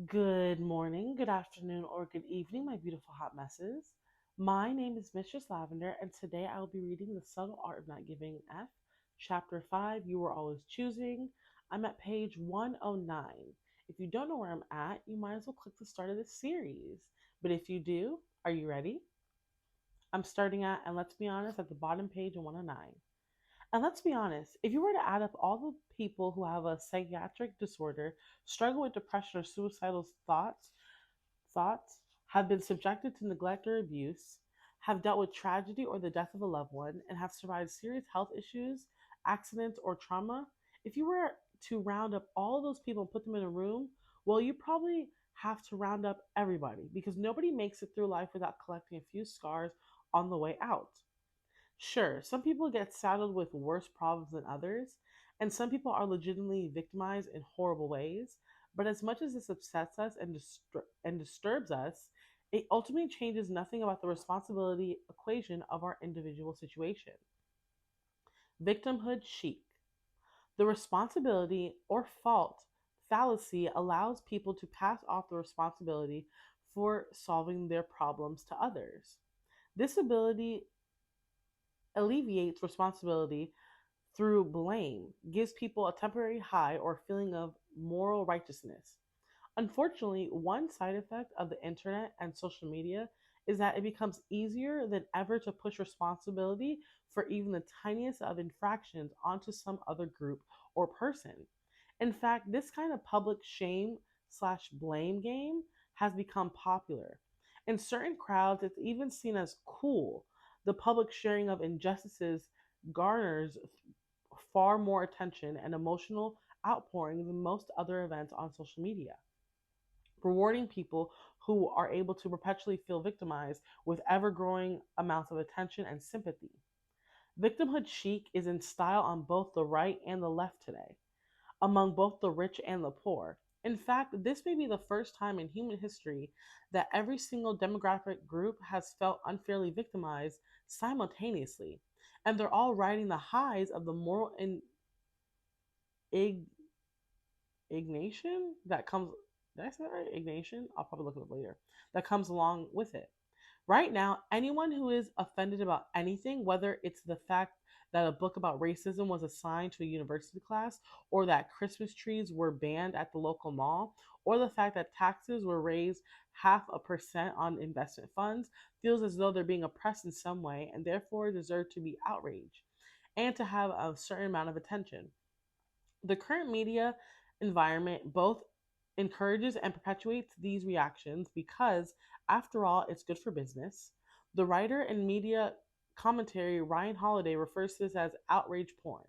Good morning, good afternoon, or good evening, my beautiful hot messes. My name is Mistress Lavender, and today I will be reading The Subtle Art of Not Giving an F, Chapter 5, You Were Always Choosing. I'm at page 109. If you don't know where I'm at, you might as well click the start of this series. But if you do, are you ready? I'm starting at, and let's be honest, at the bottom page of 109. And let's be honest, if you were to add up all the people who have a psychiatric disorder, struggle with depression or suicidal thoughts, have been subjected to neglect or abuse, have dealt with tragedy or the death of a loved one, and have survived serious health issues, accidents, or trauma, if you were to round up all of those people and put them in a room, well, you probably have to round up everybody because nobody makes it through life without collecting a few scars on the way out. Sure, some people get saddled with worse problems than others, and some people are legitimately victimized in horrible ways. But as much as this upsets us and disturbs us, it ultimately changes nothing about the responsibility equation of our individual situation. Victimhood chic. The responsibility or fault fallacy allows people to pass off the responsibility for solving their problems to others. This ability alleviates responsibility through blame, gives people a temporary high or feeling of moral righteousness. Unfortunately, one side effect of the internet and social media is that it becomes easier than ever to push responsibility for even the tiniest of infractions onto some other group or person. In fact, this kind of public shame slash blame game has become popular. In certain crowds, it's even seen as cool. The public sharing of injustices garners far more attention and emotional outpouring than most other events on social media, rewarding people who are able to perpetually feel victimized with ever growing amounts of attention and sympathy. Victimhood chic is in style on both the right and the left today, among both the rich and the poor. In fact, this may be the first time in human history that every single demographic group has felt unfairly victimized simultaneously, and they're all riding the highs of the moral ig- indignation that comes. Did I say that right? Ignition? I'll probably look it up later. That comes along with it. Right now, anyone who is offended about anything, whether it's the fact that a book about racism was assigned to a university class, or that Christmas trees were banned at the local mall, or the fact that taxes were raised 0.5% on investment funds, feels as though they're being oppressed in some way and therefore deserve to be outraged and to have a certain amount of attention. The current media environment both encourages and perpetuates these reactions because, after all, it's good for business. The writer and media commentary Ryan Holiday refers to this as outrage porn.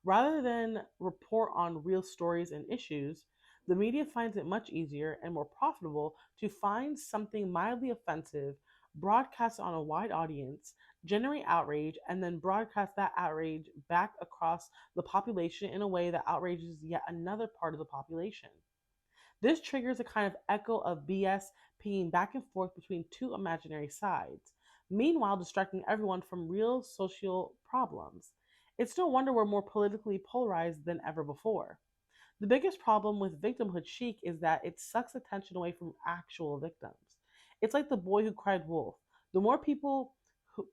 Rather than report on real stories and issues, the media finds it much easier and more profitable to find something mildly offensive, broadcast on a wide audience, generate outrage, and then broadcast that outrage back across the population in a way that outrages yet another part of the population. This triggers a kind of echo of BS pinging back and forth between two imaginary sides, meanwhile distracting everyone from real social problems. It's no wonder we're more politically polarized than ever before. The biggest problem with victimhood chic is that it sucks attention away from actual victims. It's like the boy who cried wolf. The more people who,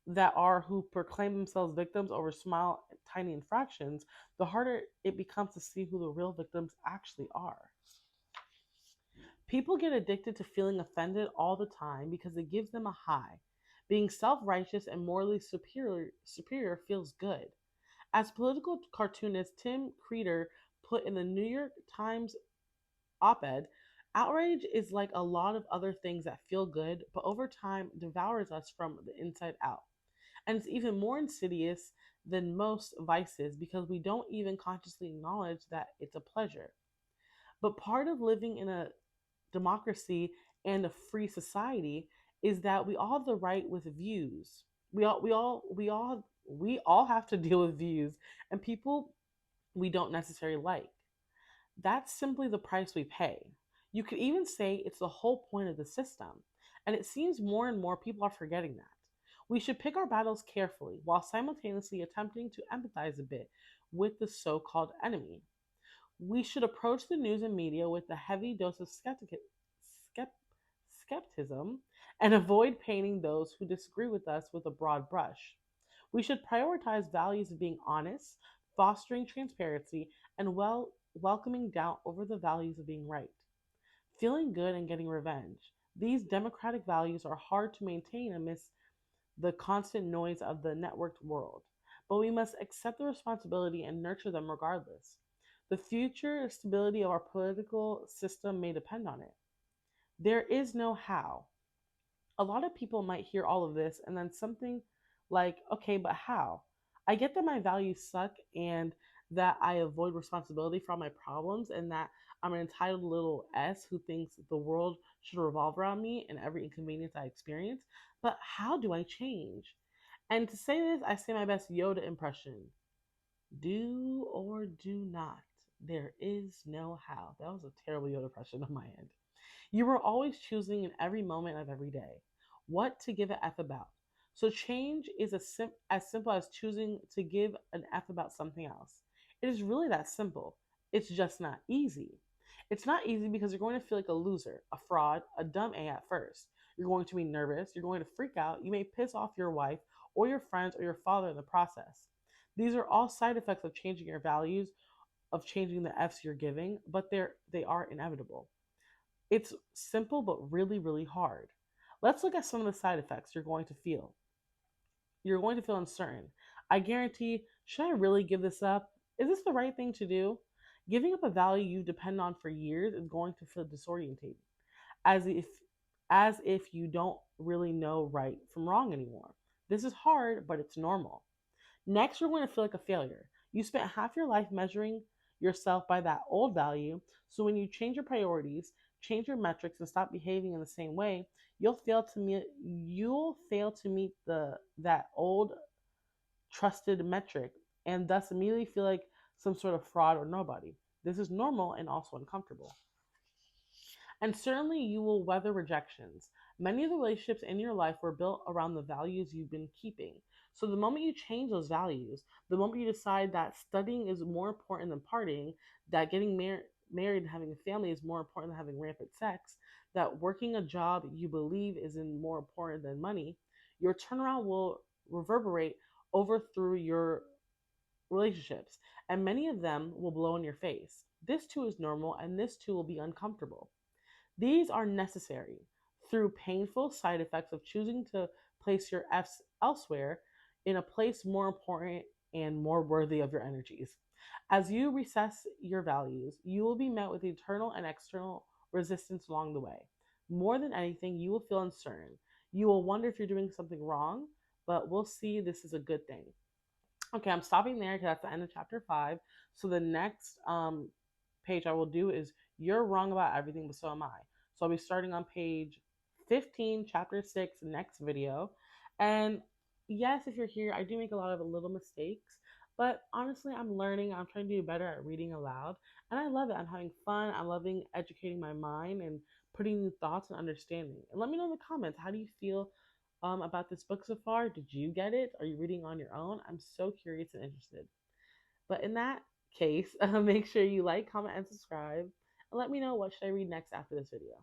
who proclaim themselves victims over small, tiny infractions, the harder it becomes to see who the real victims actually are. People get addicted to feeling offended all the time because it gives them a high. Being self-righteous and morally superior feels good. As political cartoonist Tim Creeder put in the New York Times op-ed, outrage is like a lot of other things that feel good, but over time devours us from the inside out. And it's even more insidious than most vices because we don't even consciously acknowledge that it's a pleasure. But part of living in a democracy and a free society is that we all have the right with views. We all have to deal with views and people we don't necessarily like. That's simply the price we pay. You could even say it's the whole point of the system. And it seems more and more people are forgetting that. We should pick our battles carefully while simultaneously attempting to empathize a bit with the so called enemy. We should approach the news and media with a heavy dose of skep- skepticism and avoid painting those who disagree with us with a broad brush. We should prioritize values of being honest, fostering transparency, and welcoming doubt over the values of being right. Feeling good and getting revenge. These democratic values are hard to maintain amidst the constant noise of the networked world, but we must accept the responsibility and nurture them regardless. The future stability of our political system may depend on it. There is no how. A lot of people might hear all of this and then something like, okay, but how? I get that my values suck and that I avoid responsibility for all my problems and that I'm an entitled little S who thinks the world should revolve around me and every inconvenience I experience. But how do I change? And to say this, I say my best Yoda impression: do or do not. There is no how. That was a terrible Yoda impression on my end. You are always choosing in every moment of every day what to give an F about. So change is as simple as choosing to give an F about something else. It is really that simple. It's just not easy. It's not easy because you're going to feel like a loser, a fraud, a dumb A at first. You're going to be nervous. You're going to freak out. You may piss off your wife or your friends or your father in the process. These are all side effects of changing your values, of changing the F's you're giving, but they are inevitable. It's simple but really, really hard. Let's look at some of the side effects you're going to feel. You're going to feel uncertain. I guarantee, should I really give this up? Is this the right thing to do? Giving up a value you depend on for years is going to feel disorientated, as if as if you don't really know right from wrong anymore. This is hard, but it's normal. Next, you're going to feel like a failure. You spent half your life measuring yourself by that old value, so when you change your priorities, change your metrics, and stop behaving in the same way, you'll fail to meet the that old trusted metric, and thus immediately feel like some sort of fraud or nobody. This is normal and also uncomfortable. And certainly you will weather rejections. Many of the relationships in your life were built around the values you've been keeping. So the moment you change those values, the moment you decide that studying is more important than partying, that married and having a family is more important than having rampant sex, that working a job you believe is more important than money, your turnaround will reverberate over through your relationships, and many of them will blow in your face. This too is normal, and this too will be uncomfortable. These are necessary through painful side effects of choosing to place your F's elsewhere in a place more important and more worthy of your energies. As you recess your values, you will be met with internal and external resistance along the way. More than anything, you will feel uncertain. You will wonder if you're doing something wrong, but we'll see this is a good thing. Okay, I'm stopping there because that's the end of chapter 5. So the next page I will do is You're Wrong About Everything, but So Am I. So I'll be starting on page 15, chapter 6, next video. And yes, if you're here, I do make a lot of little mistakes, but honestly, I'm learning. I'm trying to do better at reading aloud, and I love it. I'm having fun. I'm loving educating my mind and putting new thoughts and understanding. And let me know in the comments, how do you feel about this book so far? Did you get it? Are you reading on your own? I'm so curious and interested. But in that case, make sure you like, comment, and subscribe. And let me know what should I read next after this video.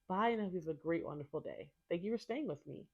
Bye, and I hope you have a great, wonderful day. Thank you for staying with me.